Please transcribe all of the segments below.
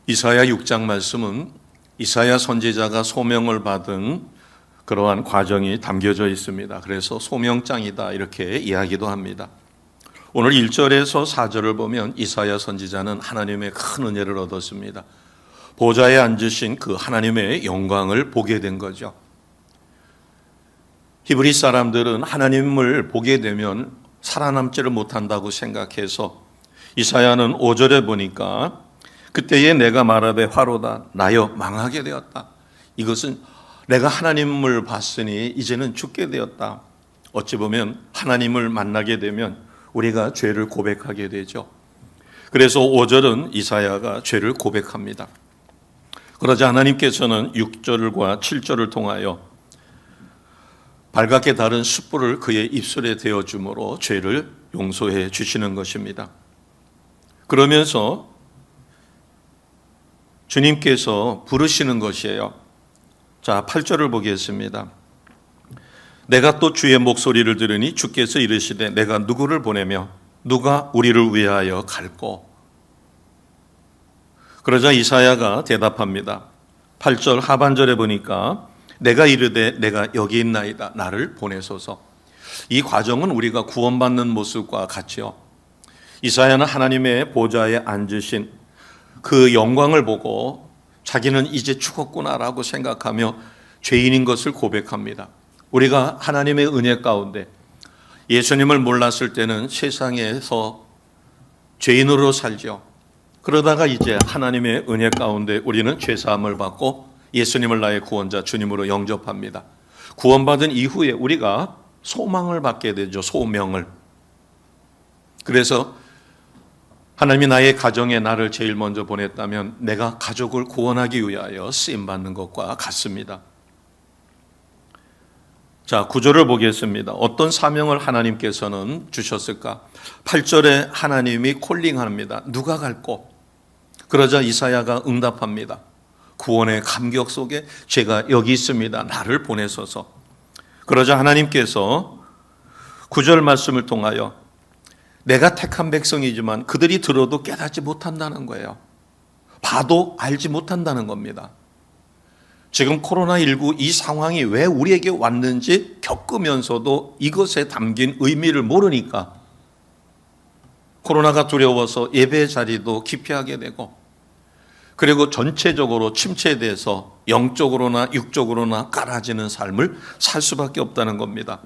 이사야 6장 말씀은 이사야 선지자가 소명을 받은 그러한 과정이 담겨져 있습니다. 그래서 소명장이다 이렇게 이야기도 합니다. 오늘 1절에서 4절을 보면 이사야 선지자는 하나님의 큰 은혜를 얻었습니다. 보좌에 앉으신 그 하나님의 영광을 보게 된 거죠. 히브리 사람들은 하나님을 보게 되면 살아남지를 못한다고 생각해서 이사야는 5절에 보니까 그때에 내가 말하되 화로다 나여 망하게 되었다. 이것은 내가 하나님을 봤으니 이제는 죽게 되었다. 어찌 보면 하나님을 만나게 되면 우리가 죄를 고백하게 되죠. 그래서 5절은 이사야가 죄를 고백합니다. 그러자 하나님께서는 6절과 7절을 통하여 발갛게 다른 숯불을 그의 입술에 대어줌으로 죄를 용서해 주시는 것입니다. 그러면서 주님께서 부르시는 것이에요. 자, 8절을 보겠습니다. 내가 또 주의 목소리를 들으니 주께서 이르시되 내가 누구를 보내며 누가 우리를 위하여 갈꼬. 그러자 이사야가 대답합니다. 8절 하반절에 보니까 내가 이르되 내가 여기 있나이다 나를 보내소서. 이 과정은 우리가 구원받는 모습과 같이요. 이사야는 하나님의 보좌에 앉으신 그 영광을 보고 자기는 이제 죽었구나라고 생각하며 죄인인 것을 고백합니다. 우리가 하나님의 은혜 가운데 예수님을 몰랐을 때는 세상에서 죄인으로 살죠. 그러다가 이제 하나님의 은혜 가운데 우리는 죄사함을 받고 예수님을 나의 구원자 주님으로 영접합니다. 구원받은 이후에 우리가 소망을 받게 되죠. 소명을. 그래서 하나님이 나의 가정에 나를 제일 먼저 보냈다면 내가 가족을 구원하기 위하여 쓰임받는 것과 같습니다. 자, 9절을 보겠습니다. 어떤 사명을 하나님께서는 주셨을까? 8절에 하나님이 콜링합니다. 누가 갈꼬? 그러자 이사야가 응답합니다. 구원의 감격 속에 제가 여기 있습니다. 나를 보내소서. 그러자 하나님께서 9절 말씀을 통하여 내가 택한 백성이지만 그들이 들어도 깨닫지 못한다는 거예요. 봐도 알지 못한다는 겁니다. 지금 코로나19 이 상황이 왜 우리에게 왔는지 겪으면서도 이것에 담긴 의미를 모르니까 코로나가 두려워서 예배 자리도 기피하게 되고 그리고 전체적으로 침체돼서 영적으로나 육적으로나 깔아지는 삶을 살 수밖에 없다는 겁니다.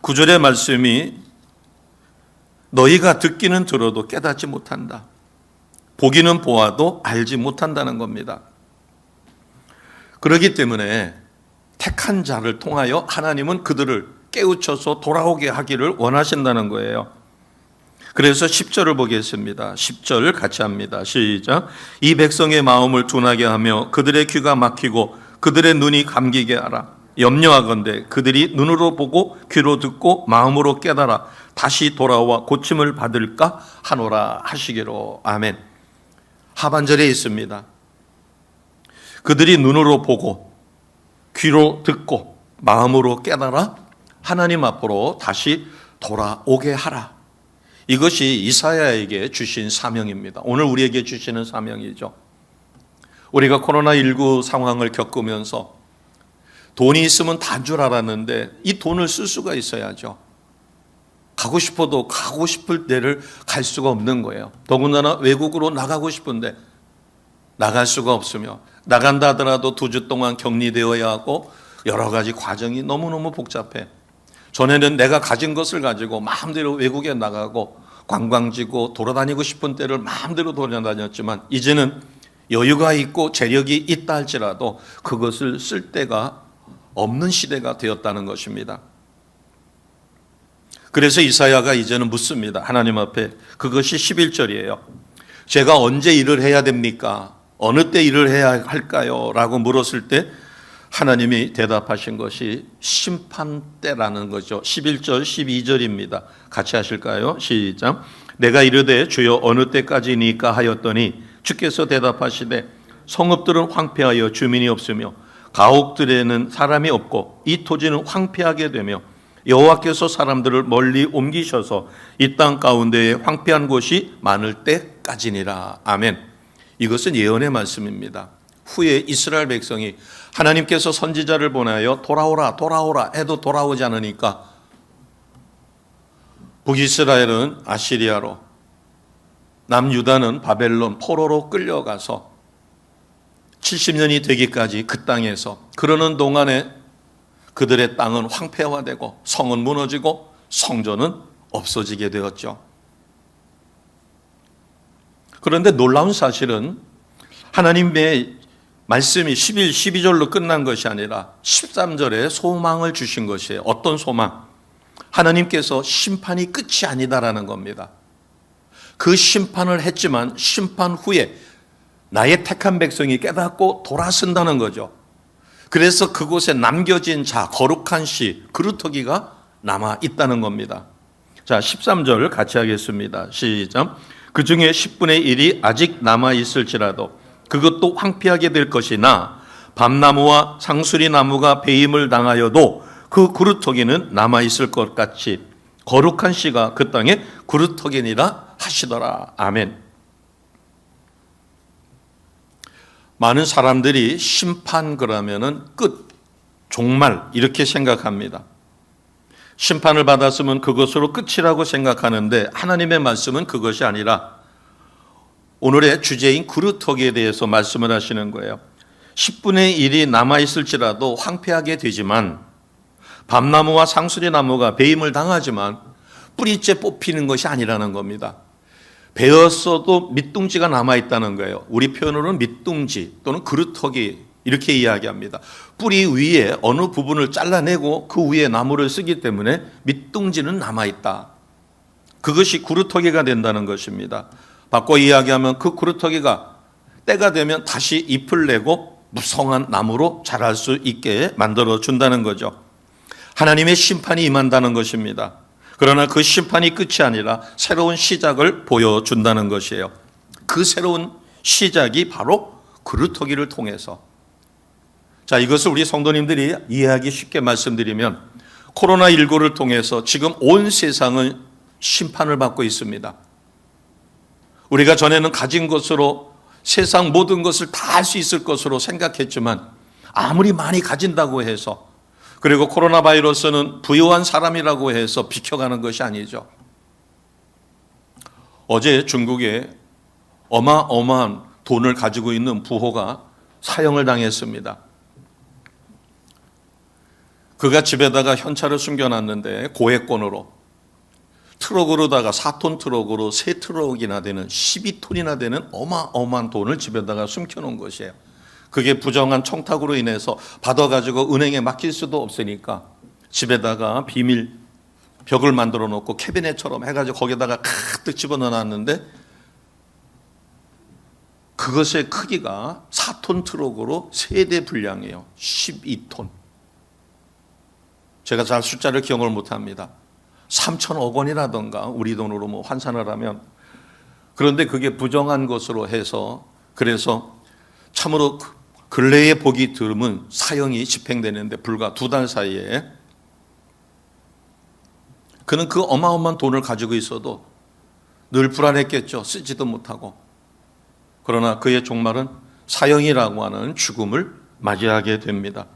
9절의 말씀이 너희가 듣기는 들어도 깨닫지 못한다. 보기는 보아도 알지 못한다는 겁니다. 그렇기 때문에 택한 자를 통하여 하나님은 그들을 깨우쳐서 돌아오게 하기를 원하신다는 거예요. 그래서 10절을 보겠습니다. 10절 같이 합니다. 시작. 이 백성의 마음을 둔하게 하며 그들의 귀가 막히고 그들의 눈이 감기게 하라. 염려하건대 그들이 눈으로 보고 귀로 듣고 마음으로 깨달아 다시 돌아와 고침을 받을까 하노라 하시기로. 아멘. 하반절에 있습니다. 그들이 눈으로 보고 귀로 듣고 마음으로 깨달아 하나님 앞으로 다시 돌아오게 하라. 이것이 이사야에게 주신 사명입니다. 오늘 우리에게 주시는 사명이죠. 우리가 코로나19 상황을 겪으면서 돈이 있으면 다인 줄 알았는데 이 돈을 쓸 수가 있어야죠. 가고 싶어도 가고 싶을 때를 갈 수가 없는 거예요. 더군다나 외국으로 나가고 싶은데 나갈 수가 없으며 나간다 하더라도 2주 동안 격리되어야 하고 여러 가지 과정이 너무너무 복잡해. 전에는 내가 가진 것을 가지고 마음대로 외국에 나가고 관광지고 돌아다니고 싶은 때를 마음대로 돌아다녔지만 이제는 여유가 있고 재력이 있다 할지라도 그것을 쓸 데가 없는 시대가 되었다는 것입니다. 그래서 이사야가 이제는 묻습니다. 하나님 앞에. 그것이 11절이에요. 제가 언제 일을 해야 됩니까? 어느 때 일을 해야 할까요? 라고 물었을 때 하나님이 대답하신 것이 심판 때라는 거죠. 11절 12절입니다. 같이 하실까요? 시작. 내가 이르되 주여 어느 때까지니까 하였더니 주께서 대답하시되 성읍들은 황폐하여 주민이 없으며 가옥들에는 사람이 없고 이 토지는 황폐하게 되며 여호와께서 사람들을 멀리 옮기셔서 이 땅 가운데에 황폐한 곳이 많을 때까지니라. 아멘. 이것은 예언의 말씀입니다. 후에 이스라엘 백성이 하나님께서 선지자를 보내어 돌아오라 돌아오라 해도 돌아오지 않으니까 북이스라엘은 아시리아로, 남유다는 바벨론 포로로 끌려가서 70년이 되기까지 그 땅에서 그러는 동안에 그들의 땅은 황폐화되고 성은 무너지고 성전은 없어지게 되었죠. 그런데 놀라운 사실은 하나님의 말씀이 11, 12절로 끝난 것이 아니라 13절에 소망을 주신 것이에요. 어떤 소망? 하나님께서 심판이 끝이 아니다라는 겁니다. 그 심판을 했지만 심판 후에 나의 택한 백성이 깨닫고 돌아선다는 거죠. 그래서 그곳에 남겨진 자, 거룩한 씨, 그루터기가 남아 있다는 겁니다. 자, 13절 같이 하겠습니다. 시작. 그 중에 10분의 1이 아직 남아 있을지라도 그것도 황폐하게 될 것이나 밤나무와 상수리 나무가 배임을 당하여도 그 그루터기는 남아 있을 것 같이 거룩한 씨가 그 땅에 그루터기니라 하시더라. 아멘. 많은 사람들이 심판 그러면은 끝, 종말 이렇게 생각합니다. 심판을 받았으면 그것으로 끝이라고 생각하는데 하나님의 말씀은 그것이 아니라 오늘의 주제인 그루터기에 대해서 말씀을 하시는 거예요. 10분의 1이 남아있을지라도 황폐하게 되지만 밤나무와 상수리 나무가 배임을 당하지만 뿌리째 뽑히는 것이 아니라는 겁니다. 베었어도 밑둥지가 남아있다는 거예요. 우리 표현으로는 밑둥지 또는 그루터기 이렇게 이야기합니다. 뿌리 위에 어느 부분을 잘라내고 그 위에 나무를 쓰기 때문에 밑둥지는 남아있다. 그것이 그루터기가 된다는 것입니다. 바꿔 이야기하면 그 그루터기가 때가 되면 다시 잎을 내고 무성한 나무로 자랄 수 있게 만들어준다는 거죠. 하나님의 심판이 임한다는 것입니다. 그러나 그 심판이 끝이 아니라 새로운 시작을 보여준다는 것이에요. 그 새로운 시작이 바로 그루터기를 통해서. 자, 이것을 우리 성도님들이 이해하기 쉽게 말씀드리면 코로나19를 통해서 지금 온 세상은 심판을 받고 있습니다. 우리가 전에는 가진 것으로 세상 모든 것을 다 할 수 있을 것으로 생각했지만 아무리 많이 가진다고 해서 그리고 코로나 바이러스는 부유한 사람이라고 해서 비켜가는 것이 아니죠. 어제 중국에 어마어마한 돈을 가지고 있는 부호가 사형을 당했습니다. 그가 집에다가 현찰을 숨겨놨는데 고액권으로 트럭으로다가 4톤 트럭으로 3트럭이나 되는 12톤이나 되는 어마어마한 돈을 집에다가 숨겨놓은 것이에요. 그게 부정한 청탁으로 인해서 받아가지고 은행에 맡길 수도 없으니까 집에다가 비밀 벽을 만들어 놓고 캐비넷처럼 해가지고 거기다가 가득 집어넣어놨는데 그것의 크기가 4톤 트럭으로 3대 분량이에요. 12톤. 제가 잘 숫자를 기억을 못합니다. 3천억 원이라던가 우리 돈으로 뭐 환산을 하면, 그런데 그게 부정한 것으로 해서 그래서 참으로 근래에 보기 드문 사형이 집행되는데 불과 2달 사이에 그는 그 어마어마한 돈을 가지고 있어도 늘 불안했겠죠. 쓰지도 못하고. 그러나 그의 종말은 사형이라고 하는 죽음을 맞이하게 됩니다.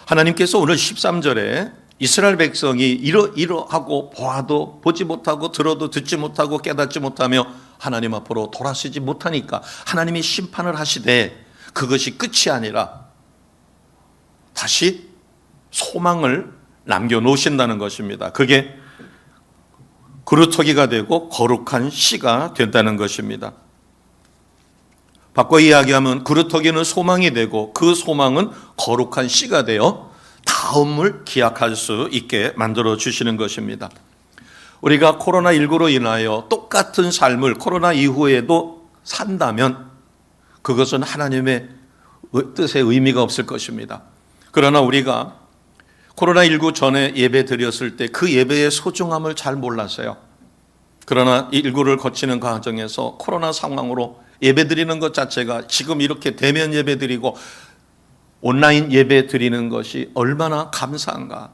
하나님께서 오늘 13절에 이스라엘 백성이 이러하고 보아도 보지 못하고 들어도 듣지 못하고 깨닫지 못하며 하나님 앞으로 돌아서지 못하니까 하나님이 심판을 하시되 그것이 끝이 아니라 다시 소망을 남겨놓으신다는 것입니다. 그게 그루터기가 되고 거룩한 씨가 된다는 것입니다. 바꿔 이야기하면 그루터기는 소망이 되고 그 소망은 거룩한 씨가 되어 다음을 기약할 수 있게 만들어 주시는 것입니다. 우리가 코로나19로 인하여 똑같은 삶을 코로나 이후에도 산다면 그것은 하나님의 뜻에 의미가 없을 것입니다. 그러나 우리가 코로나19 전에 예배 드렸을 때 그 예배의 소중함을 잘 몰랐어요. 그러나 19를 거치는 과정에서 코로나 상황으로 예배 드리는 것 자체가 지금 이렇게 대면 예배 드리고 온라인 예배 드리는 것이 얼마나 감사한가.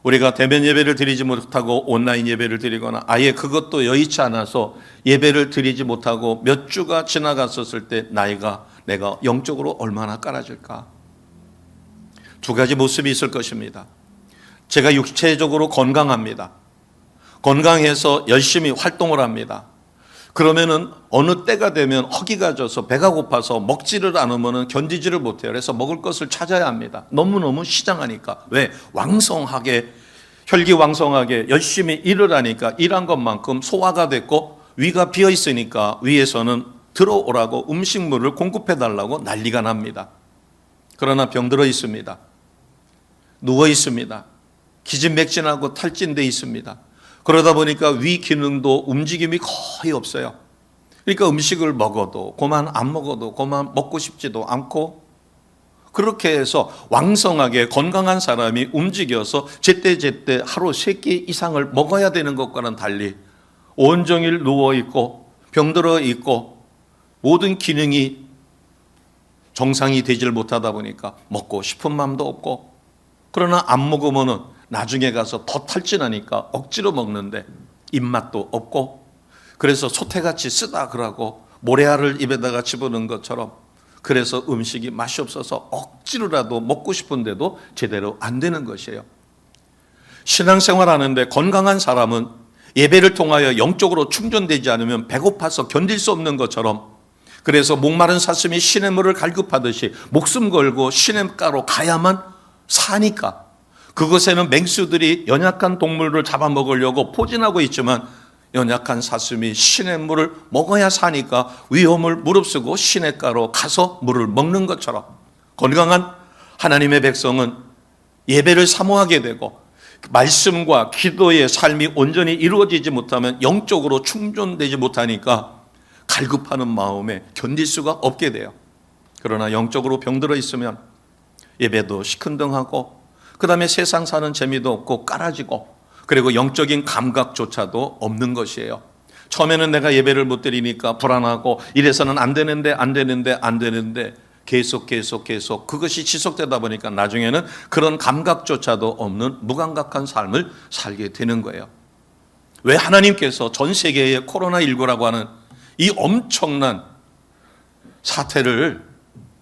우리가 대면 예배를 드리지 못하고 온라인 예배를 드리거나 아예 그것도 여의치 않아서 예배를 드리지 못하고 몇 주가 지나갔었을 때 내가 영적으로 얼마나 깔아질까? 두 가지 모습이 있을 것입니다. 제가 육체적으로 건강합니다. 건강해서 열심히 활동을 합니다. 그러면은 어느 때가 되면 허기가 져서 배가 고파서 먹지를 않으면 견디지를 못해요. 그래서 먹을 것을 찾아야 합니다. 너무너무 시장하니까. 왜? 왕성하게, 혈기왕성하게 열심히 일을 하니까 일한 것만큼 소화가 됐고 위가 비어 있으니까 위에서는 들어오라고 음식물을 공급해달라고 난리가 납니다. 그러나 병들어 있습니다. 누워 있습니다. 기진맥진하고 탈진돼 있습니다. 그러다 보니까 위 기능도 움직임이 거의 없어요. 그러니까 음식을 먹어도 그만 안 먹어도 그만 먹고 싶지도 않고 그렇게 해서 왕성하게 건강한 사람이 움직여서 제때제때 하루 3끼 이상을 먹어야 되는 것과는 달리 온종일 누워있고 병들어 있고 모든 기능이 정상이 되질 못하다 보니까 먹고 싶은 마음도 없고 그러나 안 먹으면은 나중에 가서 더 탈진하니까 억지로 먹는데 입맛도 없고 그래서 소태같이 쓰다 그러고 모래알을 입에다가 집어넣은 것처럼 그래서 음식이 맛이 없어서 억지로라도 먹고 싶은데도 제대로 안 되는 것이에요. 신앙생활 하는데 건강한 사람은 예배를 통하여 영적으로 충전되지 않으면 배고파서 견딜 수 없는 것처럼 그래서 목마른 사슴이 시냇물을 갈급하듯이 목숨 걸고 시냇가로 가야만 사니까 그곳에는 맹수들이 연약한 동물을 잡아먹으려고 포진하고 있지만 연약한 사슴이 시냇물을 먹어야 사니까 위험을 무릅쓰고 시냇가로 가서 물을 먹는 것처럼 건강한 하나님의 백성은 예배를 사모하게 되고 말씀과 기도의 삶이 온전히 이루어지지 못하면 영적으로 충전되지 못하니까 갈급하는 마음에 견딜 수가 없게 돼요. 그러나 영적으로 병들어 있으면 예배도 시큰둥하고 그 다음에 세상 사는 재미도 없고 깔아지고 그리고 영적인 감각조차도 없는 것이에요. 처음에는 내가 예배를 못 드리니까 불안하고 이래서는 안 되는데 계속 그것이 지속되다 보니까 나중에는 그런 감각조차도 없는 무감각한 삶을 살게 되는 거예요. 왜 하나님께서 전 세계의 코로나19라고 하는 이 엄청난 사태를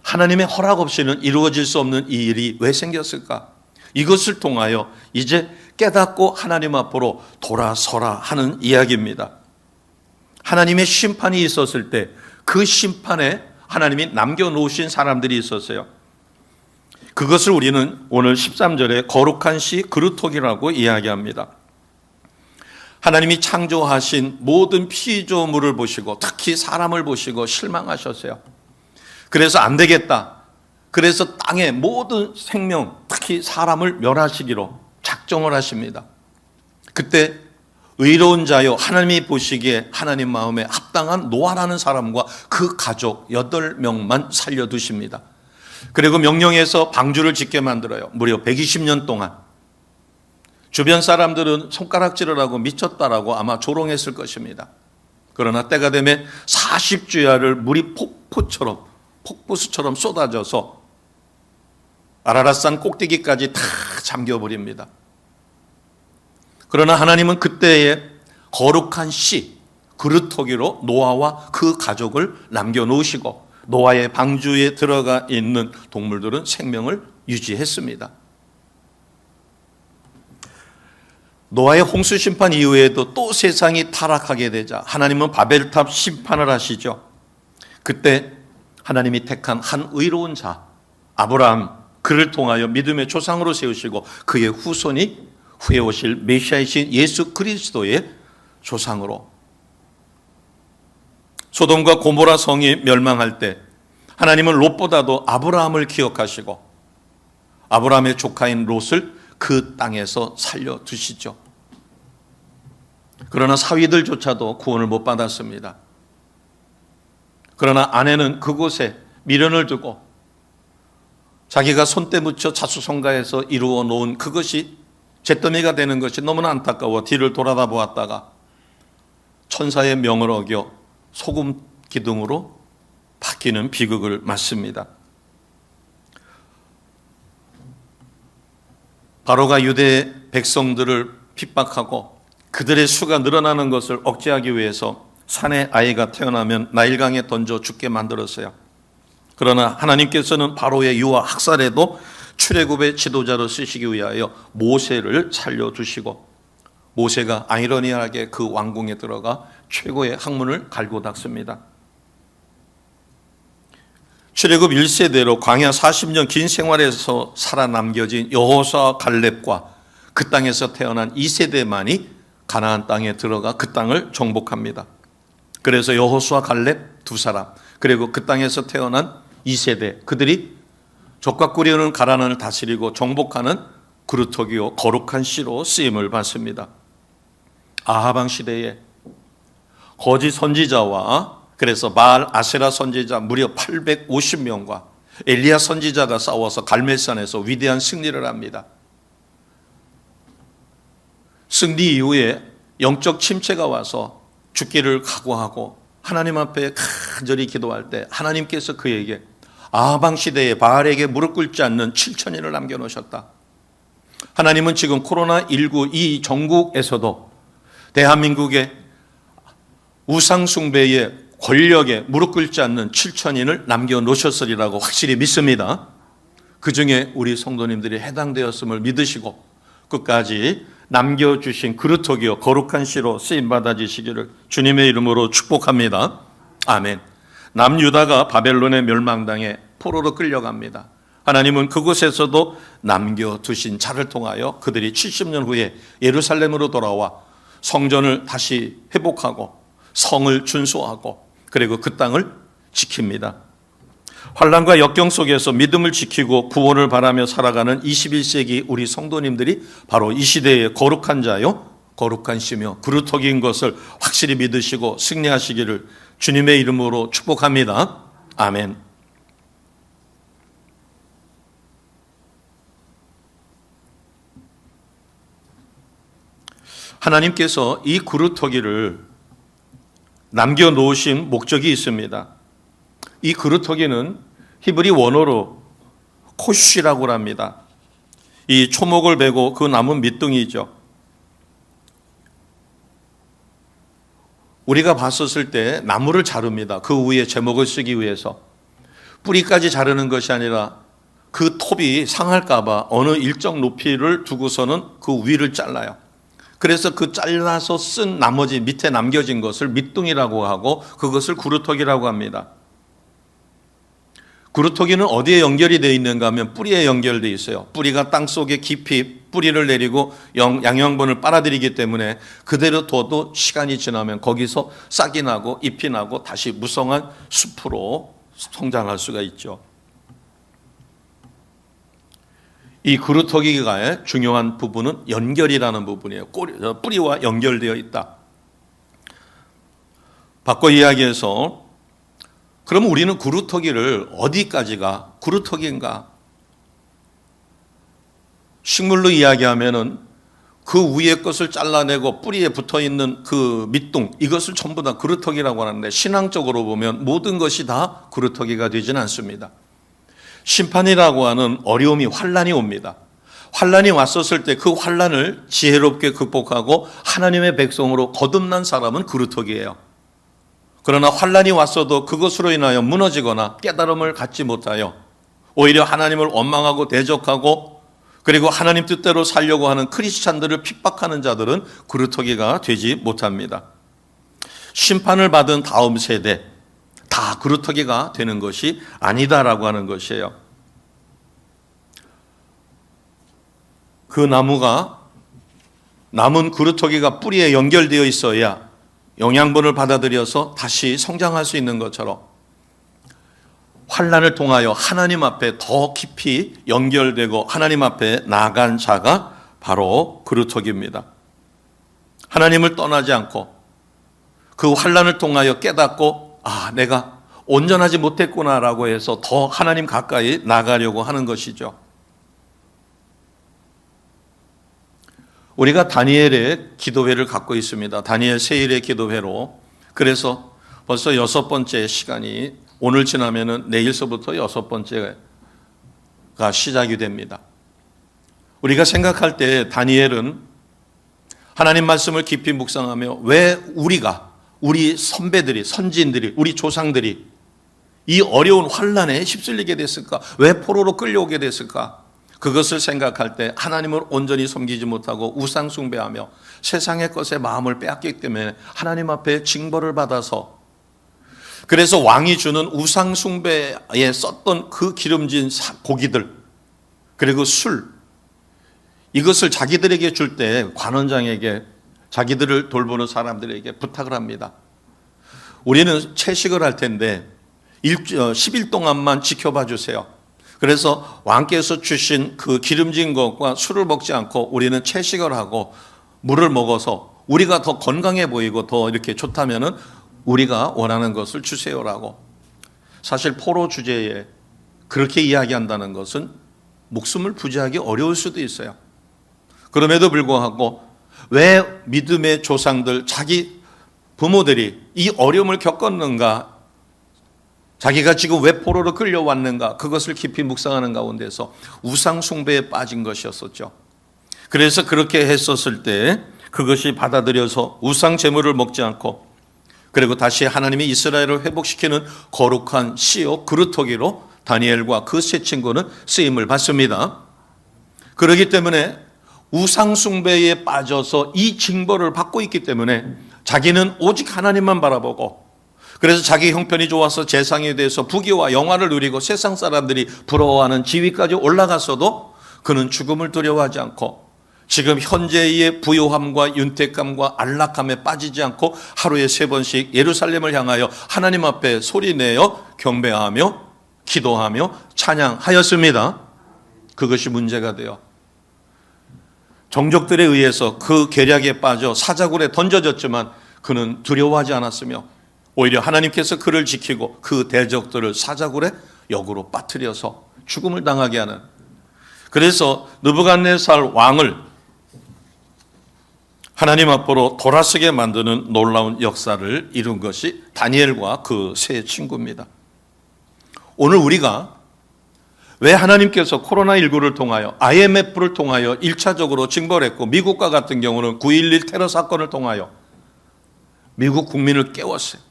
하나님의 허락 없이는 이루어질 수 없는 이 일이 왜 생겼을까? 이것을 통하여 이제 깨닫고 하나님 앞으로 돌아서라 하는 이야기입니다. 하나님의 심판이 있었을 때 그 심판에 하나님이 남겨놓으신 사람들이 있었어요. 그것을 우리는 오늘 13절에 거룩한 시 그루터기라고 이야기합니다. 하나님이 창조하신 모든 피조물을 보시고 특히 사람을 보시고 실망하셨어요. 그래서 안 되겠다. 그래서 땅의 모든 생명, 특히 사람을 멸하시기로 작정을 하십니다. 그때 의로운 자요 하나님이 보시기에 하나님 마음에 합당한 노아라는 사람과 그 가족 8명만 살려두십니다. 그리고 명령해서 방주를 짓게 만들어요. 무려 120년 동안. 주변 사람들은 손가락질을 하고 미쳤다라고 아마 조롱했을 것입니다. 그러나 때가 되면 40주야를 물이 폭포수처럼 쏟아져서 아라랏산 꼭대기까지 다 잠겨버립니다. 그러나 하나님은 그때의 거룩한 시 그루터기로 노아와 그 가족을 남겨놓으시고 노아의 방주에 들어가 있는 동물들은 생명을 유지했습니다. 노아의 홍수 심판 이후에도 또 세상이 타락하게 되자 하나님은 바벨탑 심판을 하시죠. 그때 하나님이 택한 한 의로운 자 아브라함 그를 통하여 믿음의 조상으로 세우시고 그의 후손이 후에 오실 메시아이신 예수 그리스도의 조상으로 소돔과 고모라 성이 멸망할 때 하나님은 롯보다도 아브라함을 기억하시고 아브라함의 조카인 롯을 그 땅에서 살려두시죠. 그러나 사위들조차도 구원을 못 받았습니다. 그러나 아내는 그곳에 미련을 두고 자기가 손때 묻혀 자수성가해서 이루어 놓은 그것이 잿더미가 되는 것이 너무나 안타까워 뒤를 돌아다 보았다가 천사의 명을 어겨 소금 기둥으로 바뀌는 비극을 맞습니다. 바로가 유대 백성들을 핍박하고 그들의 수가 늘어나는 것을 억제하기 위해서 산에 아이가 태어나면 나일강에 던져 죽게 만들었어요. 그러나 하나님께서는 바로의 유아 학살에도 출애굽의 지도자로 쓰시기 위하여 모세를 살려두시고, 모세가 아이러니하게 그 왕궁에 들어가 최고의 학문을 갈고 닦습니다. 출애굽 1세대로 광야 40년 긴 생활에서 살아남겨진 여호수아 갈렙과 그 땅에서 태어난 2세대만이 가나안 땅에 들어가 그 땅을 정복합니다. 그래서 여호수아 갈렙 두 사람, 그리고 그 땅에서 태어난 2세대, 그들이 족과 꿀이오는 가나안을 다스리고 정복하는 그루터기요 거룩한 씨로 쓰임을 받습니다. 아하방 시대에 거짓 선지자와, 그래서 바알 아세라 선지자 무려 850명과 엘리야 선지자가 싸워서 갈멜산에서 위대한 승리를 합니다. 승리 이후에 영적 침체가 와서 죽기를 각오하고 하나님 앞에 간절히 기도할 때 하나님께서 그에게 아하방 시대에 바알에게 무릎 꿇지 않는 7천인을 남겨놓으셨다. 하나님은 지금 코로나19 이 전국에서도 대한민국의 우상숭배의 권력에 무릎 꿇지 않는 7천인을 남겨놓으셨으리라고 확실히 믿습니다. 그 중에 우리 성도님들이 해당되었음을 믿으시고 끝까지 남겨주신 그루터기요 거룩한 씨로 쓰임받아지시기를 주님의 이름으로 축복합니다. 아멘. 남유다가 바벨론의 멸망당해 포로로 끌려갑니다. 하나님은 그곳에서도 남겨두신 자를 통하여 그들이 70년 후에 예루살렘으로 돌아와 성전을 다시 회복하고 성을 준수하고 그리고 그 땅을 지킵니다. 환난과 역경 속에서 믿음을 지키고 구원을 바라며 살아가는 21세기 우리 성도님들이 바로 이 시대의 거룩한 자요 거룩한 씨며 그루터기인 것을 확실히 믿으시고 승리하시기를 주님의 이름으로 축복합니다. 아멘. 하나님께서 이 그루터기를 남겨놓으신 목적이 있습니다. 이 그루터기는 히브리 원어로 코쉬라고 합니다. 이 초목을 베고 그 남은 밑둥이죠. 우리가 봤었을 때 나무를 자릅니다. 그 위에 제목을 쓰기 위해서. 뿌리까지 자르는 것이 아니라 그 톱이 상할까 봐 어느 일정 높이를 두고서는 그 위를 잘라요. 그래서 그 잘라서 쓴 나머지 밑에 남겨진 것을 밑둥이라고 하고 그것을 그루터기라고 합니다. 그루터기는 어디에 연결이 되어 있는가 하면 뿌리에 연결되어 있어요. 뿌리가 땅속에 깊이 뿌리를 내리고 양형분을 빨아들이기 때문에 그대로 둬도 시간이 지나면 거기서 싹이 나고 잎이 나고 다시 무성한 숲으로 성장할 수가 있죠. 이 그루터기가 중요한 부분은 연결이라는 부분이에요. 뿌리와 연결되어 있다. 바꿔 이야기해서 그럼 우리는 그루터기를 어디까지가 그루터기인가? 식물로 이야기하면은 그 위에 것을 잘라내고 뿌리에 붙어 있는 그 밑둥, 이것을 전부 다 그루터기라고 하는데 신앙적으로 보면 모든 것이 다 그루터기가 되지는 않습니다. 심판이라고 하는 어려움이 환난이 옵니다. 환난이 왔었을 때 그 환난을 지혜롭게 극복하고 하나님의 백성으로 거듭난 사람은 그루터기예요. 그러나 환난이 왔어도 그것으로 인하여 무너지거나 깨달음을 갖지 못하여 오히려 하나님을 원망하고 대적하고 그리고 하나님 뜻대로 살려고 하는 크리스찬들을 핍박하는 자들은 그루터기가 되지 못합니다. 심판을 받은 다음 세대 다 그루터기가 되는 것이 아니다라고 하는 것이에요. 그 나무가 남은 그루터기가 뿌리에 연결되어 있어야 영양분을 받아들여서 다시 성장할 수 있는 것처럼 환난을 통하여 하나님 앞에 더 깊이 연결되고 하나님 앞에 나아간 자가 바로 그루터기입니다. 하나님을 떠나지 않고 그 환난을 통하여 깨닫고 내가 온전하지 못했구나라고 해서 더 하나님 가까이 나가려고 하는 것이죠. 우리가 다니엘의 기도회를 갖고 있습니다. 다니엘 세일의 기도회로. 그래서 벌써 6번째 시간이 오늘 지나면은 내일서부터 6번째가 시작이 됩니다. 우리가 생각할 때 다니엘은 하나님 말씀을 깊이 묵상하며 왜 우리 선배들이, 선지인들이, 우리 조상들이 이 어려운 환난에 휩쓸리게 됐을까? 왜 포로로 끌려오게 됐을까? 그것을 생각할 때 하나님을 온전히 섬기지 못하고 우상 숭배하며 세상의 것에 마음을 빼앗기기 때문에 하나님 앞에 징벌을 받아서, 그래서 왕이 주는 우상 숭배에 썼던 그 기름진 고기들 그리고 술, 이것을 자기들에게 줄 때 관원장에게, 자기들을 돌보는 사람들에게 부탁을 합니다. 우리는 채식을 할 텐데 10일 동안만 지켜봐 주세요. 그래서 왕께서 주신 그 기름진 것과 술을 먹지 않고 우리는 채식을 하고 물을 먹어서 우리가 더 건강해 보이고 더 이렇게 좋다면은 우리가 원하는 것을 주세요라고. 사실 포로 주제에 그렇게 이야기한다는 것은 목숨을 부지하기 어려울 수도 있어요. 그럼에도 불구하고 왜 믿음의 조상들, 자기 부모들이 이 어려움을 겪었는가, 자기가 지금 왜 포로로 끌려왔는가, 그것을 깊이 묵상하는 가운데서 우상 숭배에 빠진 것이었었죠. 그래서 그렇게 했었을 때 그것이 받아들여서 우상 제물을 먹지 않고, 그리고 다시 하나님이 이스라엘을 회복시키는 거룩한 씨요 그루터기로 다니엘과 그 세 친구는 쓰임을 받습니다. 그렇기 때문에 우상 숭배에 빠져서 이 징벌을 받고 있기 때문에 자기는 오직 하나님만 바라보고, 그래서 자기 형편이 좋아서 재상이 돼서 부귀와 영화를 누리고 세상 사람들이 부러워하는 지위까지 올라갔어도 그는 죽음을 두려워하지 않고 지금 현재의 부요함과 윤택감과 안락함에 빠지지 않고 하루에 3번씩 예루살렘을 향하여 하나님 앞에 소리내어 경배하며 기도하며 찬양하였습니다. 그것이 문제가 되어 정적들에 의해서 그 계략에 빠져 사자굴에 던져졌지만 그는 두려워하지 않았으며 오히려 하나님께서 그를 지키고 그 대적들을 사자굴에 역으로 빠뜨려서 죽음을 당하게 하는, 그래서 느부갓네살 왕을 하나님 앞으로 돌아서게 만드는 놀라운 역사를 이룬 것이 다니엘과 그 세 친구입니다. 오늘 우리가 왜 하나님께서 코로나19를 통하여 IMF를 통하여 1차적으로 징벌했고 미국과 같은 경우는 9.11 테러 사건을 통하여 미국 국민을 깨웠어요.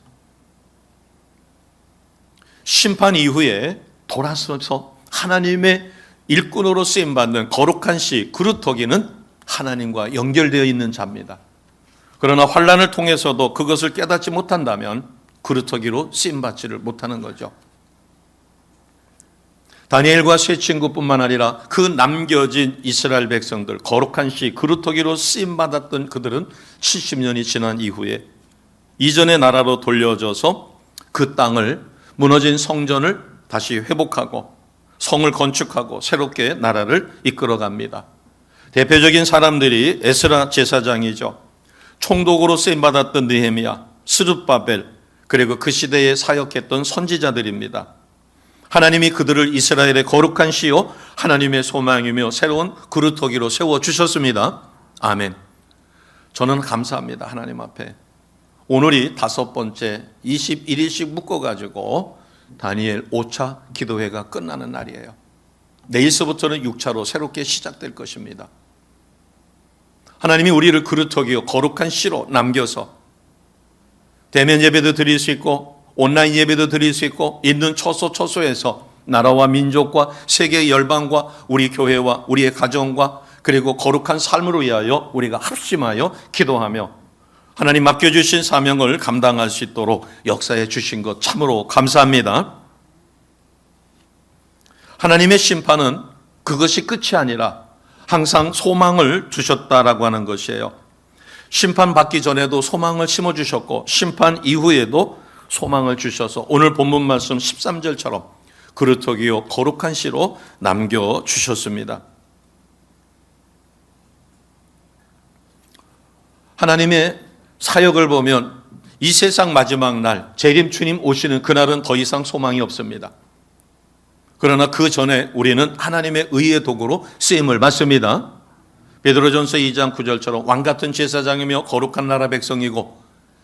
심판 이후에 돌아서서 하나님의 일꾼으로 쓰임받는 거룩한 씨 그루터기는 하나님과 연결되어 있는 자입니다. 그러나 환난을 통해서도 그것을 깨닫지 못한다면 그루터기로 쓰임받지를 못하는 거죠. 다니엘과 세 친구뿐만 아니라 그 남겨진 이스라엘 백성들, 거룩한 씨 그루터기로 쓰임받았던 그들은 70년이 지난 이후에 이전의 나라로 돌려져서 그 땅을, 무너진 성전을 다시 회복하고 성을 건축하고 새롭게 나라를 이끌어갑니다. 대표적인 사람들이 에스라 제사장이죠. 총독으로 쓰임받았던 느헤미야, 스룹바벨, 그리고 그 시대에 사역했던 선지자들입니다. 하나님이 그들을 이스라엘의 거룩한 씨요 하나님의 소망이며 새로운 그루터기로 세워주셨습니다. 아멘. 저는 감사합니다. 하나님 앞에. 오늘이 5번째 21일씩 묶어가지고 다니엘 5차 기도회가 끝나는 날이에요. 내일서부터는 6차로 새롭게 시작될 것입니다. 하나님이 우리를 그루터기요 거룩한 씨로 남겨서 대면 예배도 드릴 수 있고 온라인 예배도 드릴 수 있고 있는 처소처소에서 나라와 민족과 세계 열방과 우리 교회와 우리의 가정과 그리고 거룩한 삶을 위하여 우리가 합심하여 기도하며 하나님 맡겨주신 사명을 감당할 수 있도록 역사해 주신 것 참으로 감사합니다. 하나님의 심판은 그것이 끝이 아니라 항상 소망을 주셨다라고 하는 것이에요. 심판받기 전에도 소망을 심어주셨고 심판 이후에도 소망을 주셔서 오늘 본문 말씀 13절처럼 그루터기요 거룩한 씨로 남겨주셨습니다. 하나님의 사역을 보면 이 세상 마지막 날 재림 주님 오시는 그날은 더 이상 소망이 없습니다. 그러나 그 전에 우리는 하나님의 의의 도구로 쓰임을 받습니다. 베드로전서 2장 9절처럼 왕같은 제사장이며 거룩한 나라 백성이고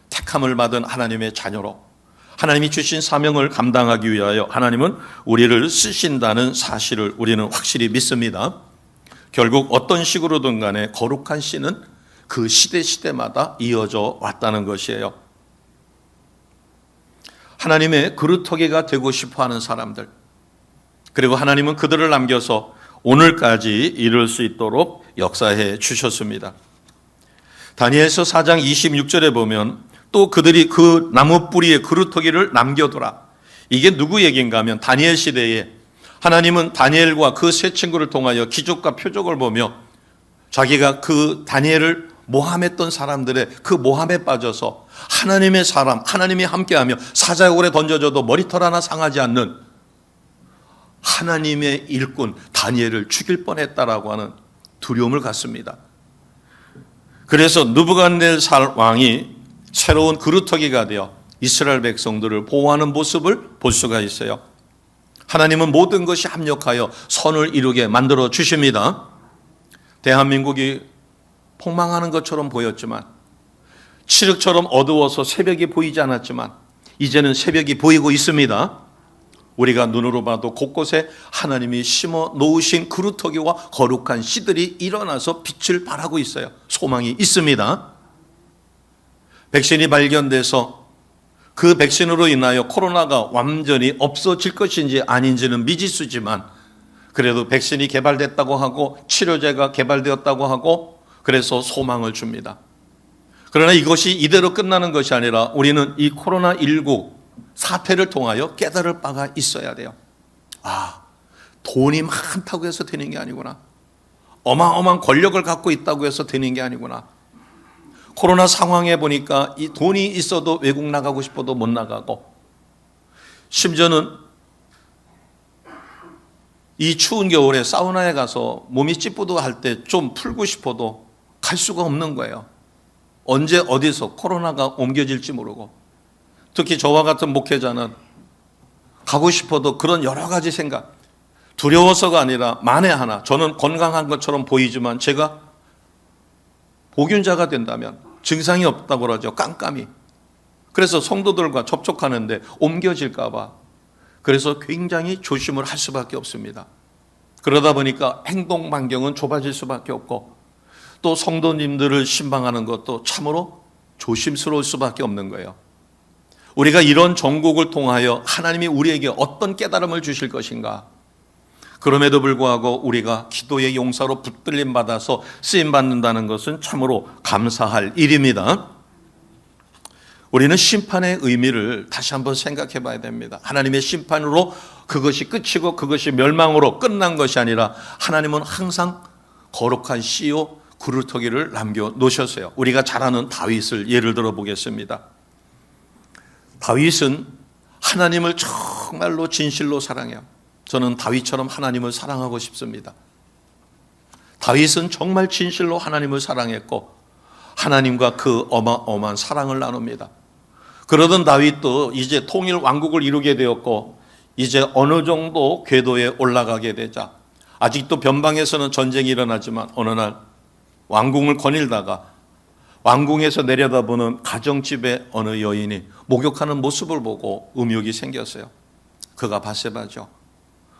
택함을 받은 하나님의 자녀로 하나님이 주신 사명을 감당하기 위하여 하나님은 우리를 쓰신다는 사실을 우리는 확실히 믿습니다. 결국 어떤 식으로든 간에 거룩한 씨는 그 시대마다 이어져 왔다는 것이에요. 하나님의 그루터기가 되고 싶어하는 사람들, 그리고 하나님은 그들을 남겨서 오늘까지 이룰 수 있도록 역사해 주셨습니다. 다니엘서 4장 26절에 보면 또 그들이 그 나무 뿌리에 그루터기를 남겨둬라. 이게 누구 얘기인가 하면 다니엘 시대에 하나님은 다니엘과 그 세 친구를 통하여 기적과 표적을 보며 자기가 그 다니엘을 모함했던 사람들의 그 모함에 빠져서 하나님의 사람, 하나님이 함께하며 사자굴에 던져져도 머리털 하나 상하지 않는 하나님의 일꾼 다니엘을 죽일 뻔했다라고 하는 두려움을 갖습니다. 그래서 느부갓네살 왕이 새로운 그루터기가 되어 이스라엘 백성들을 보호하는 모습을 볼 수가 있어요. 하나님은 모든 것이 합력하여 선을 이루게 만들어 주십니다. 대한민국이 폭망하는 것처럼 보였지만, 칠흑처럼 어두워서 새벽이 보이지 않았지만 이제는 새벽이 보이고 있습니다. 우리가 눈으로 봐도 곳곳에 하나님이 심어 놓으신 그루터기와 거룩한 씨들이 일어나서 빛을 발하고 있어요. 소망이 있습니다. 백신이 발견돼서 그 백신으로 인하여 코로나가 완전히 없어질 것인지 아닌지는 미지수지만, 그래도 백신이 개발됐다고 하고 치료제가 개발되었다고 하고 그래서 소망을 줍니다. 그러나 이것이 이대로 끝나는 것이 아니라 우리는 이 코로나19 사태를 통하여 깨달을 바가 있어야 돼요. 아, 돈이 많다고 해서 되는 게 아니구나. 어마어마한 권력을 갖고 있다고 해서 되는 게 아니구나. 코로나 상황에 보니까 이 돈이 있어도 외국 나가고 싶어도 못 나가고, 심지어는 이 추운 겨울에 사우나에 가서 몸이 찌뿌둥할 때 좀 풀고 싶어도 갈 수가 없는 거예요. 언제 어디서 코로나가 옮겨질지 모르고, 특히 저와 같은 목회자는 가고 싶어도 그런 여러 가지 생각, 두려워서가 아니라 만에 하나 저는 건강한 것처럼 보이지만 제가 보균자가 된다면 증상이 없다고 그러죠. 깜깜이. 그래서 성도들과 접촉하는데 옮겨질까 봐 그래서 굉장히 조심을 할 수밖에 없습니다. 그러다 보니까 행동 반경은 좁아질 수밖에 없고, 또 성도님들을 신방하는 것도 참으로 조심스러울 수밖에 없는 거예요. 우리가 이런 정국을 통하여 하나님이 우리에게 어떤 깨달음을 주실 것인가, 그럼에도 불구하고 우리가 기도의 용사로 붙들림 받아서 쓰임 받는다는 것은 참으로 감사할 일입니다. 우리는 심판의 의미를 다시 한번 생각해 봐야 됩니다. 하나님의 심판으로 그것이 끝이고 그것이 멸망으로 끝난 것이 아니라 하나님은 항상 거룩한 씨요 그루터기를 남겨 놓으셨어요. 우리가 잘 아는 다윗을 예를 들어 보겠습니다. 다윗은 하나님을 정말로 진실로 사랑해요. 저는 다윗처럼 하나님을 사랑하고 싶습니다. 다윗은 정말 진실로 하나님을 사랑했고 하나님과 그 어마어마한 사랑을 나눕니다. 그러던 다윗도 이제 통일 왕국을 이루게 되었고 이제 어느 정도 궤도에 올라가게 되자, 아직도 변방에서는 전쟁이 일어나지만 어느 날 왕궁을 거닐다가 왕궁에서 내려다보는 가정집의 어느 여인이 목욕하는 모습을 보고 음욕이 생겼어요. 그가 밧세바죠.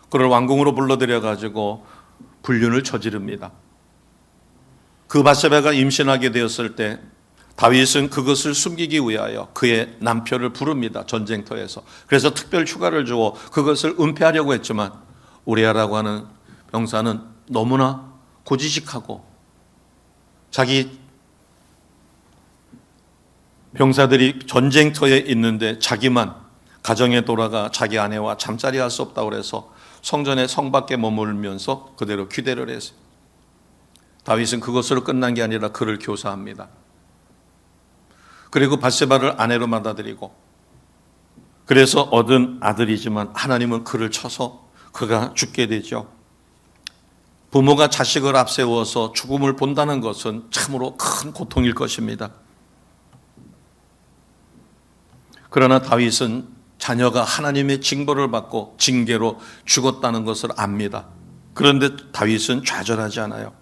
그를 왕궁으로 불러들여가지고 불륜을 저지릅니다. 그 밧세바가 임신하게 되었을 때 다윗은 그것을 숨기기 위하여 그의 남편을 부릅니다. 전쟁터에서. 그래서 특별 휴가를 주어 그것을 은폐하려고 했지만 우리아라고 하는 병사는 너무나 고지식하고 자기 병사들이 전쟁터에 있는데 자기만 가정에 돌아가 자기 아내와 잠자리 할 수 없다고 해서 성전의 성 밖에 머물면서 그대로 귀대를 했어요. 다윗은 그것으로 끝난 게 아니라 그를 교사합니다. 그리고 밧세바를 아내로 받아들이고, 그래서 얻은 아들이지만 하나님은 그를 쳐서 그가 죽게 되죠. 부모가 자식을 앞세워서 죽음을 본다는 것은 참으로 큰 고통일 것입니다. 그러나 다윗은 자녀가 하나님의 징벌을 받고 징계로 죽었다는 것을 압니다. 그런데 다윗은 좌절하지 않아요.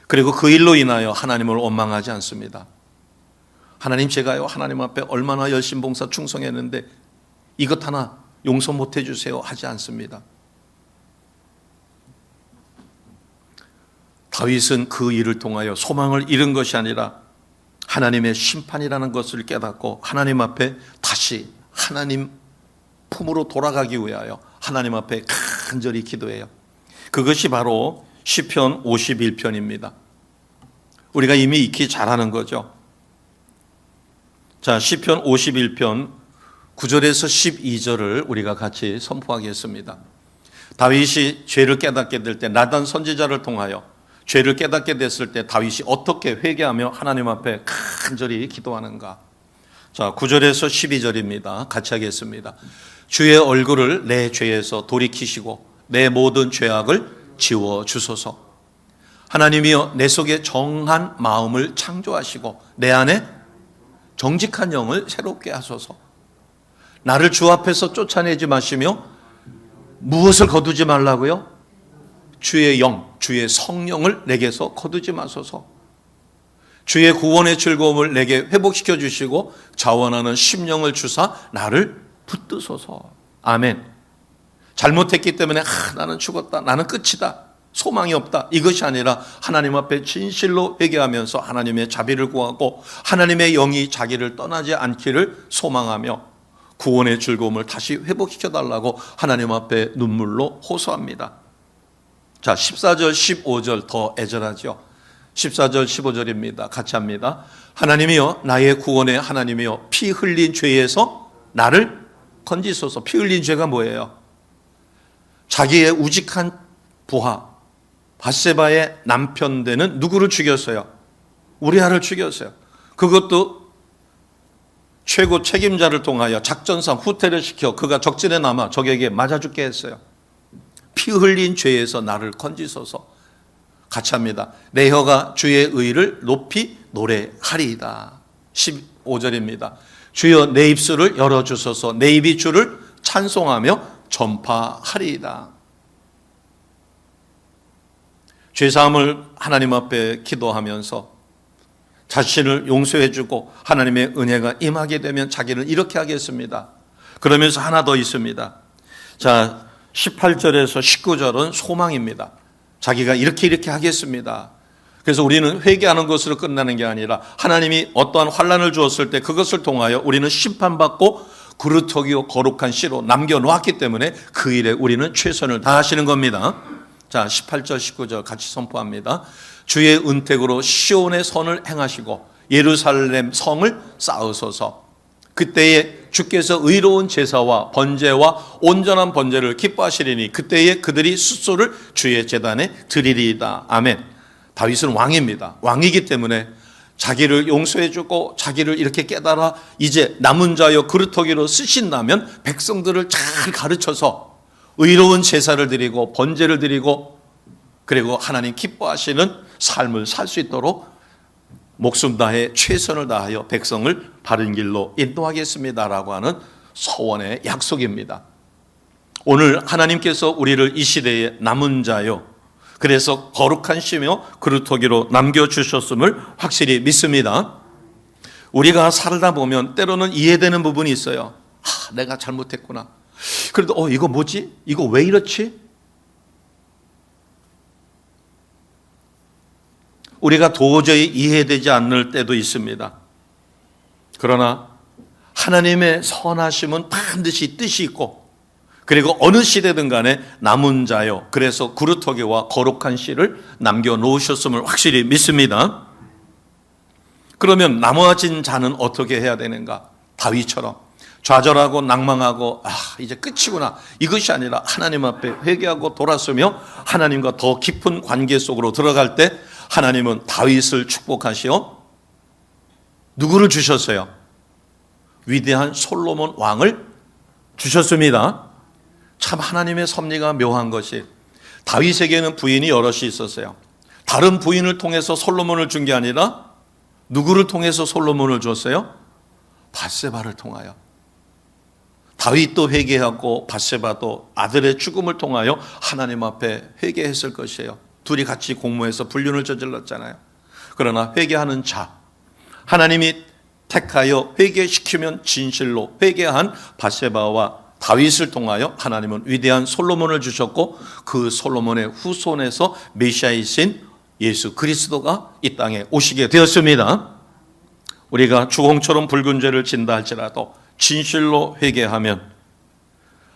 그리고 그 일로 인하여 하나님을 원망하지 않습니다. 하나님, 제가요 하나님 앞에 얼마나 열심 봉사 충성했는데 이것 하나 용서 못해 주세요 하지 않습니다. 다윗은 그 일을 통하여 소망을 잃은 것이 아니라 하나님의 심판이라는 것을 깨닫고 하나님 앞에 다시 하나님 품으로 돌아가기 위하여 하나님 앞에 간절히 기도해요. 그것이 바로 시편 51편입니다. 우리가 이미 익히 잘 아는 거죠. 자, 시편 51편 9절에서 12절을 우리가 같이 선포하겠습니다. 다윗이 죄를 깨닫게 될 때 나단 선지자를 통하여 죄를 깨닫게 됐을 때 다윗이 어떻게 회개하며 하나님 앞에 간절히 기도하는가. 자, 9절에서 12절입니다. 같이 하겠습니다. 주의 얼굴을 내 죄에서 돌이키시고 내 모든 죄악을 지워주소서. 하나님이여 내 속에 정한 마음을 창조하시고 내 안에 정직한 영을 새롭게 하소서. 나를 주 앞에서 쫓아내지 마시며 무엇을 거두지 말라고요? 주의 영, 주의 성령을 내게서 거두지 마소서. 주의 구원의 즐거움을 내게 회복시켜 주시고 자원하는 심령을 주사 나를 붙드소서. 아멘. 잘못했기 때문에 나는 죽었다, 나는 끝이다, 소망이 없다, 이것이 아니라 하나님 앞에 진실로 회개하면서 하나님의 자비를 구하고 하나님의 영이 자기를 떠나지 않기를 소망하며 구원의 즐거움을 다시 회복시켜 달라고 하나님 앞에 눈물로 호소합니다. 자, 14절 15절 더 애절하죠. 14절 15절입니다. 같이 합니다. 하나님이여 나의 구원의 하나님이여 피 흘린 죄에서 나를 건지소서. 피 흘린 죄가 뭐예요? 자기의 우직한 부하 밧세바의 남편 되는 누구를 죽였어요? 우리아를 죽였어요. 그것도 최고 책임자를 통하여 작전상 후퇴를 시켜 그가 적진에 남아 적에게 맞아 죽게 했어요. 피 흘린 죄에서 나를 건지소서. 같이 합니다. 내 혀가 주의 의를 높이 노래하리이다. 15절입니다. 주여 내 입술을 열어주소서. 내 입이 주를 찬송하며 전파하리이다. 죄사함을 하나님 앞에 기도하면서 자신을 용서해주고 하나님의 은혜가 임하게 되면 자기는 이렇게 하겠습니다. 그러면서 하나 더 있습니다. 자, 18절에서 19절은 소망입니다. 자기가 이렇게 하겠습니다. 그래서 우리는 회개하는 것으로 끝나는 게 아니라 하나님이 어떠한 환난을 주었을 때 그것을 통하여 우리는 심판받고 그루터기요 거룩한 씨로 남겨놓았기 때문에 그 일에 우리는 최선을 다하시는 겁니다. 자, 18절 19절 같이 선포합니다. 주의 은택으로 시온의 선을 행하시고 예루살렘 성을 쌓으소서. 그때에 주께서 의로운 제사와 번제와 온전한 번제를 기뻐하시리니 그때에 그들이 숫소를 주의 제단에 드리리이다. 아멘. 다윗은 왕입니다. 왕이기 때문에 자기를 용서해주고 자기를 이렇게 깨달아 이제 남은 자여 그루터기로 쓰신다면 백성들을 잘 가르쳐서 의로운 제사를 드리고 번제를 드리고 그리고 하나님 기뻐하시는 삶을 살 수 있도록 목숨 다해 최선을 다하여 백성을 바른 길로 인도하겠습니다라고 하는 서원의 약속입니다. 오늘 하나님께서 우리를 이 시대에 남은 자요 그래서 거룩한 씨며 그루터기로 남겨주셨음을 확실히 믿습니다. 우리가 살다 보면 때로는 이해되는 부분이 있어요. 내가 잘못했구나. 그래도 이거 뭐지? 이거 왜 이렇지? 우리가 도저히 이해되지 않을 때도 있습니다. 그러나 하나님의 선하심은 반드시 뜻이 있고 그리고 어느 시대든 간에 남은 자요 그래서 그루터기와 거룩한 씨를 남겨놓으셨음을 확실히 믿습니다. 그러면 남아진 자는 어떻게 해야 되는가? 다윗처럼 좌절하고 낭망하고 이제 끝이구나 이것이 아니라 하나님 앞에 회개하고 돌아서며 하나님과 더 깊은 관계 속으로 들어갈 때 하나님은 다윗을 축복하시어 누구를 주셨어요? 위대한 솔로몬 왕을 주셨습니다. 참 하나님의 섭리가 묘한 것이 다윗에게는 부인이 여럿이 있었어요. 다른 부인을 통해서 솔로몬을 준 게 아니라 누구를 통해서 솔로몬을 줬어요? 밧세바를 통하여. 다윗도 회개하고 밧세바도 아들의 죽음을 통하여 하나님 앞에 회개했을 것이에요. 둘이 같이 공모해서 불륜을 저질렀잖아요. 그러나 회개하는 자, 하나님이 택하여 회개시키면 진실로 회개한 밧세바와 다윗을 통하여 하나님은 위대한 솔로몬을 주셨고 그 솔로몬의 후손에서 메시아이신 예수 그리스도가 이 땅에 오시게 되었습니다. 우리가 주홍처럼 붉은 죄를 진다 할지라도 진실로 회개하면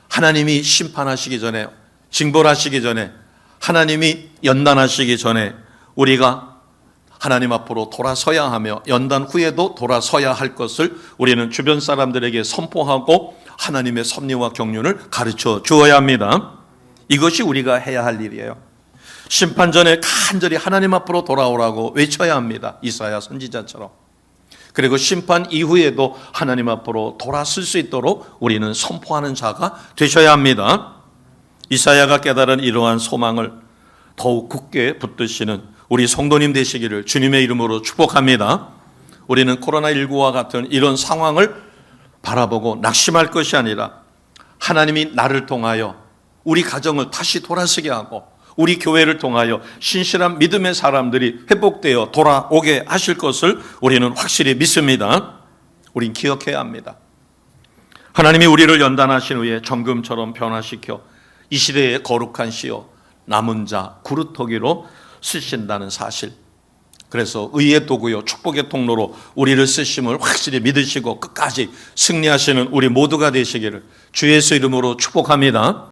하나님이 심판하시기 전에, 징벌하시기 전에, 하나님이 연단하시기 전에 우리가 하나님 앞으로 돌아서야 하며 연단 후에도 돌아서야 할 것을 우리는 주변 사람들에게 선포하고 하나님의 섭리와 경륜을 가르쳐 주어야 합니다. 이것이 우리가 해야 할 일이에요. 심판 전에 간절히 하나님 앞으로 돌아오라고 외쳐야 합니다. 이사야 선지자처럼. 그리고 심판 이후에도 하나님 앞으로 돌아설 수 있도록 우리는 선포하는 자가 되셔야 합니다. 이사야가 깨달은 이러한 소망을 더욱 굳게 붙드시는 우리 성도님 되시기를 주님의 이름으로 축복합니다. 우리는 코로나19와 같은 이런 상황을 바라보고 낙심할 것이 아니라 하나님이 나를 통하여 우리 가정을 다시 돌아서게 하고 우리 교회를 통하여 신실한 믿음의 사람들이 회복되어 돌아오게 하실 것을 우리는 확실히 믿습니다. 우린 기억해야 합니다. 하나님이 우리를 연단하신 후에 정금처럼 변화시켜 이 시대의 거룩한 씨요 남은 자 구루터기로 쓰신다는 사실, 그래서 의의 도구요 축복의 통로로 우리를 쓰심을 확실히 믿으시고 끝까지 승리하시는 우리 모두가 되시기를 주 예수 이름으로 축복합니다.